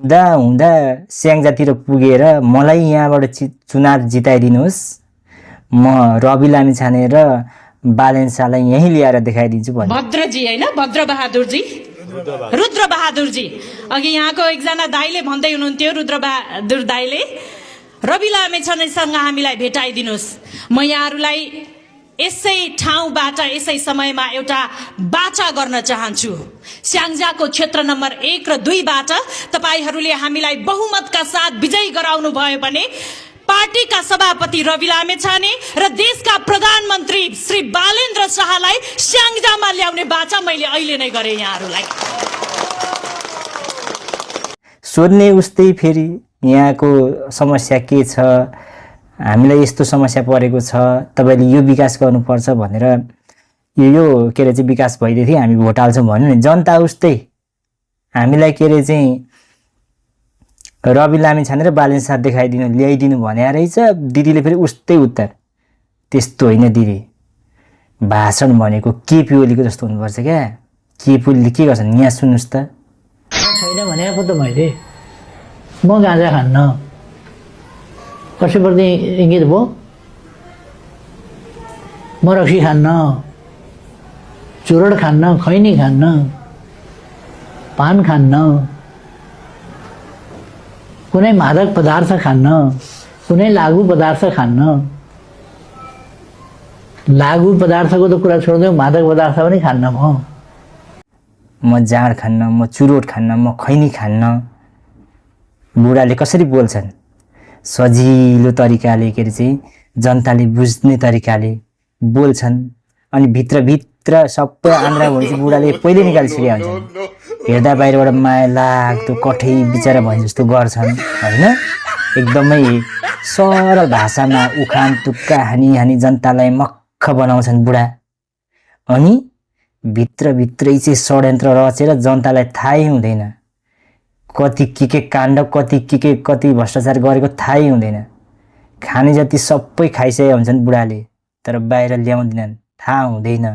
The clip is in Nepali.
हुँदा स्याङ्जातिर पुगेर मलाई यहाँबाट चुनाव जिताइदिनुहोस्, म रवि लामिछाने र बालेन शाहलाई यहीँ ल्याएर देखाइदिन्छु भने। भद्रजी होइन, भद्रबहादुरजी, रुद्रबहादुरजी, अघि यहाँको एकजना दाइले भन्दै हुनुहुन्थ्यो, रुद्रबहादुर दाइले रवि लामिछानेसँग हामीलाई भेटाइदिनुहोस्। म यहाँहरूलाई यसै ठाउँबाट यसै समयमा एउटा बाचा गर्न चाहन्छु। स्याङ्जाको क्षेत्र नम्बर 1 र 2बाट तपाईहरूले हामीलाई बहुमतका साथ विजयी गराउनु भयो भने पार्टीका सभापति रवि लामिछाने र देशका प्रधानमन्त्री श्री बालेन्द्र शाहलाई स्याङ्जामा ल्याउने बाचा मैले अहिले नै गरेँ। यहाँहरूलाई सोध्ने उस्तै फेरि यहाँको समस्या के छ, हामीलाई यस्तो समस्या परेको छ, तपाईँले यो विकास गर्नुपर्छ भनेर यो के अरे चाहिँ विकास भइदियो थियो, हामी भोट हाल्छौँ भन्यो नि। जनता उस्तै हामीलाई के अरे चाहिँ रवि लामिछाने र बालेन शाह ल्याइदिनु भने रहेछ। दिदीले फेरि उस्तै उत्तर, त्यस्तो होइन दिदी, भाषण भनेको केपी ओलीको जस्तो हुनुपर्छ क्या। केपी ओलीले के गर्छन् यहाँ सुन्नुहोस् त। छैन भनेको त मैले, म गाँजा खान्न, कसैप्रति इङ्गित भयो, म रक्सी खान्न, चुरोट खान्न, खैनी खान्न, पान खान्न, कुनै मादक पदार्थ खान्न, कुनै लागु पदार्थ खान्न। लागु पदार्थको त कुरा छोड्दै मादक पदार्थ पनि खान्न। म जाँड खान्न, म चुरोट खान्न, म खैनी खान्न। बुढाले कसरी बोल्छन्, सजिलो तरिकाले के अरे चाहिँ जनताले बुझ्ने तरिकाले बोल्छन्। अनि भित्रभित्र सबै आन्द्रा भनेपछि बुढाले पहिले निकालिसकेका हुन्छन्। हेर्दा बाहिरबाट माया लाग्दो कठै बिचरा भने जस्तो गर्छन् होइन। एकदमै सरल भाषामा उखान तुक्का हानी जनतालाई मक्ख बनाउँछन् बुढा। अनि भित्रभित्रै चाहिँ षड्यन्त्र रचेर जनतालाई थाहै हुँदैन, कति के काण्ड, कति भ्रष्टाचार गरेको थाहै हुँदैन। खाने जति सबै खाइसकेका हुन्छन् बुढाले, तर बाहिर ल्याउँदैनन्, थाहा हुँदैन।